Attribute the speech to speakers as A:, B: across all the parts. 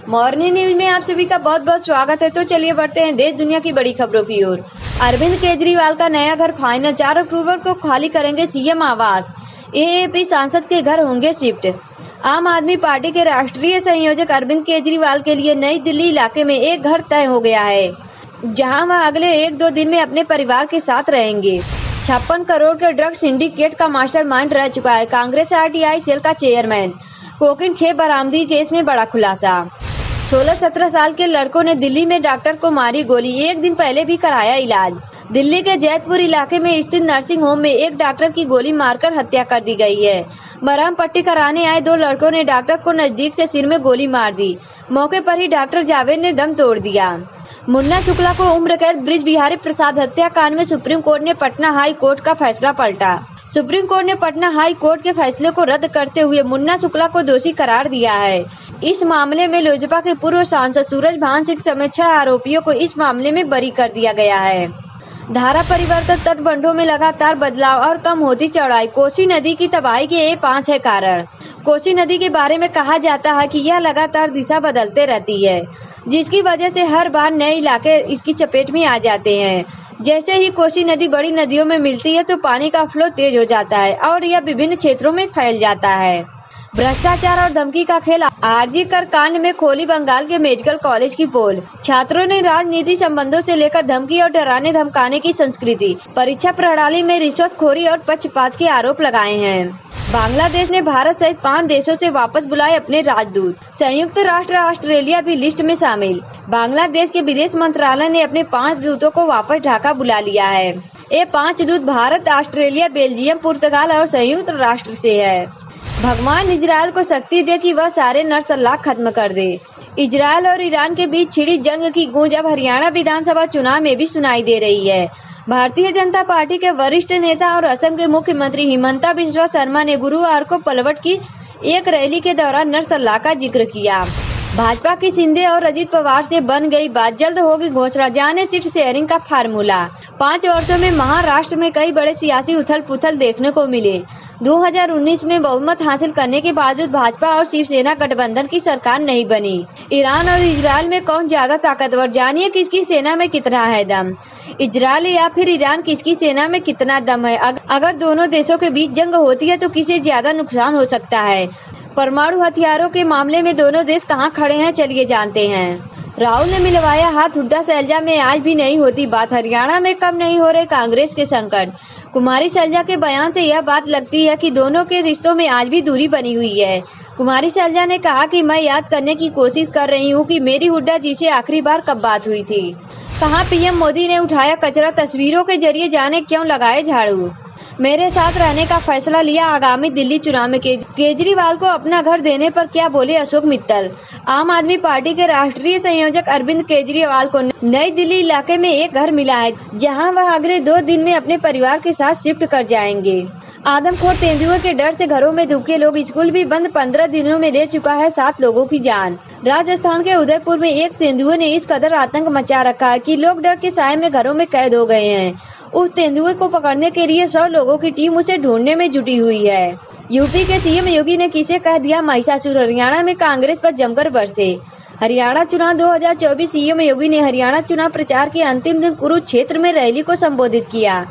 A: Morning news में आप सभी का बहुत बहुत स्वागत है। तो चलिए बढ़ते हैं देश दुनिया की बड़ी खबरों की ओर। अरविंद केजरीवाल का नया घर फाइनल, 4 अक्टूबर को खाली करेंगे सीएम आवास। एएपी सांसद के घर होंगे शिफ्ट। आम आदमी पार्टी के राष्ट्रीय संयोजक अरविंद केजरीवाल के लिए नई दिल्ली इलाके में एक घर तय हो गया है, जहां वह अगले 1-2 दिन में अपने परिवार के साथ रहेंगे। 56 करोड़ के ड्रग सिंडिकेट का मास्टरमाइंड रह चुका है कांग्रेस आरटीआई सेल का चेयरमैन। कोकीन खेप बरामदगी केस में बड़ा खुलासा। 16-17 साल के लड़कों ने दिल्ली में डॉक्टर को मारी गोली, 1 दिन पहले भी कराया इलाज। दिल्ली के जैतपुर इलाके में स्थित नर्सिंग होम में एक डॉक्टर की गोली मारकर हत्या कर दी गई है। मरहम पट्टी कराने आए 2 लड़कों ने डॉक्टर को नजदीक से सिर में गोली मार दी। मौके पर ही डॉक्टर जावेद ने दम तोड़ दिया। मुन्ना शुक्ला को उम्र कैद, ब्रिज बिहारी प्रसाद हत्याकांड में सुप्रीम कोर्ट ने पटना हाई कोर्ट का फैसला पलटा। सुप्रीम कोर्ट ने पटना हाई कोर्ट के फैसले को रद्द करते हुए मुन्ना शुक्ला को दोषी करार दिया है। इस मामले में लोजपा के पूर्व सांसद सूरजभान सिंह समेत 6 आरोपियों को इस मामले में बरी कर दिया गया है। धारा परिवर्तन, तटबंधों में लगातार बदलाव और कम होती चौड़ाई, कोसी नदी की तबाही के ये 5 है कारण। कोसी नदी के बारे में कहा जाता है कि यह लगातार दिशा बदलते रहती है, जिसकी वजह से हर बार नए इलाके इसकी चपेट में आ जाते हैं। जैसे ही कोसी नदी बड़ी नदियों में मिलती है तो पानी का फ्लो तेज हो जाता है और यह विभिन्न क्षेत्रों में फैल जाता है। भ्रष्टाचार और धमकी का खेल, आरजी कर कांड में खोली बंगाल के मेडिकल कॉलेज की पोल। छात्रों ने राजनीति संबंधों से लेकर धमकी और डराने धमकाने की संस्कृति, परीक्षा प्रणाली में रिश्वतखोरी और पक्षपात के आरोप लगाए हैं। बांग्लादेश ने भारत सहित 5 देशों से वापस बुलाए अपने राजदूत। संयुक्त राष्ट्र ऑस्ट्रेलिया भी लिस्ट में शामिल। बांग्लादेश के विदेश मंत्रालय ने अपने 5 दूतों को वापस ढाका बुला लिया है। ये 5 दूत भारत, ऑस्ट्रेलिया, बेल्जियम, पुर्तगाल और संयुक्त राष्ट्र से है। भगवान इजरायल को शक्ति दे कि वह सारे नरसंहार खत्म कर दे। इजरायल और ईरान के बीच छिड़ी जंग की गूंज अब हरियाणा विधानसभा चुनाव में भी सुनाई दे रही है। भारतीय जनता पार्टी के वरिष्ठ नेता और असम के मुख्यमंत्री हिमंता बिस्वा शर्मा ने गुरुवार को पलवल की एक रैली के दौरान नरसंहार का जिक्र किया। भाजपा की शिंदे और अजित पवार से बन गई बात, जल्द होगी घोषणा, जाने सीट शेयरिंग का फार्मूला। 5 वर्षों में महाराष्ट्र में कई बड़े सियासी उथल पुथल देखने को मिले। 2019 में बहुमत हासिल करने के बावजूद भाजपा और शिवसेना गठबंधन की सरकार नहीं बनी। ईरान और इजरायल में कौन ज्यादा ताकतवर, जानिए किसकी सेना में कितना है दम। इजरायल या फिर ईरान, किसकी सेना में कितना दम है। अगर दोनों देशों के बीच जंग होती है तो किसे ज्यादा नुकसान हो सकता है। परमाणु हथियारों के मामले में दोनों देश कहां खड़े हैं, चलिए जानते हैं। राहुल ने मिलवाया हाथ हुड्डा शैलजा में आज भी नहीं होती बात, हरियाणा में कम नहीं हो रहे कांग्रेस के संकट। कुमारी शैलजा के बयान से यह बात लगती है कि दोनों के रिश्तों में आज भी दूरी बनी हुई है। कुमारी शैलजा ने कहा कि मैं याद करने की कोशिश कर रही हूं कि मेरी हुड्डा जी से आखिरी बार कब बात हुई थी। कहा पीएम मोदी ने उठाया कचरा, तस्वीरों के जरिए जाने क्यों लगाए झाड़ू। मेरे साथ रहने का फैसला लिया, आगामी दिल्ली चुनाव में केजरीवाल को अपना घर देने पर क्या बोले अशोक मित्तल। आम आदमी पार्टी के राष्ट्रीय संयोजक अरविंद केजरीवाल को नई दिल्ली इलाके में एक घर मिला है, जहां वह अगले 2 दिन में अपने परिवार के साथ शिफ्ट कर जाएंगे। आदमखोर तेंदुए के डर से घरों में दुबके लोग, स्कूल भी बंद, 15 दिनों में ले चुका है 7 लोगों की जान। राजस्थान के उदयपुर में एक तेंदुए ने इस कदर आतंक मचा रखा है कि लोग डर के साए में घरों में कैद हो गए हैं। उस तेंदुए को पकड़ने के लिए 100 लोगों की टीम उसे ढूंढने में जुटी हुई है। यूपी के सीएम योगी ने किसे कह दिया महिषासुर, हरियाणा में कांग्रेस पर जमकर बरसे। हरियाणा चुनाव 2024, सीएम योगी ने हरियाणा चुनाव प्रचार के अंतिम दिन कुरुक्षेत्र में रैली को संबोधित किया।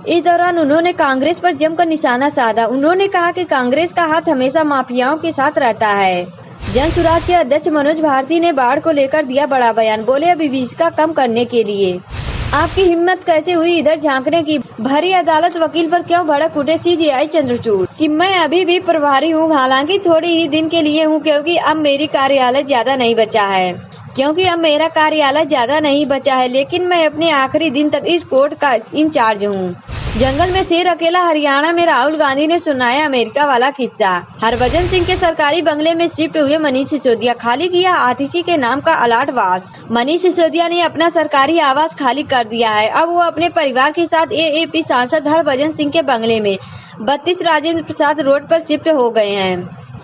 A: इस दौरान उन्होंने कांग्रेस पर जमकर निशाना साधा। उन्होंने कहा कि कांग्रेस का हाथ हमेशा माफियाओं के साथ रहता है। जन सुराज के अध्यक्ष मनोज भारती ने बाढ़ को लेकर दिया बड़ा बयान, बोले अब विभीषिका कम करने के लिए आपकी हिम्मत कैसे हुई इधर झांकने की। भरी अदालत, वकील पर क्यों भड़क उठे सीजेआई चंद्रचूड़ कि मैं अभी भी प्रभारी हूँ, हालांकि थोड़ी ही दिन के लिए हूँ, क्योंकि अब मेरा कार्यालय ज्यादा नहीं बचा है, लेकिन मैं अपने आखिरी दिन तक इस कोर्ट का इंचार्ज हूँ। जंगल में शेर अकेला, हरियाणा में राहुल गांधी ने सुनाया अमेरिका वाला किस्सा। हरभजन सिंह के सरकारी बंगले में शिफ्ट हुए मनीष सिसोदिया, खाली किया आतिशी के नाम का अलाटवास। मनीष सिसोदिया ने अपना सरकारी आवास खाली कर दिया है। अब वो अपने परिवार के साथ एएपी सांसद हरभजन सिंह के बंगले में 32 राजेंद्र प्रसाद रोड पर शिफ्ट हो गए हैं।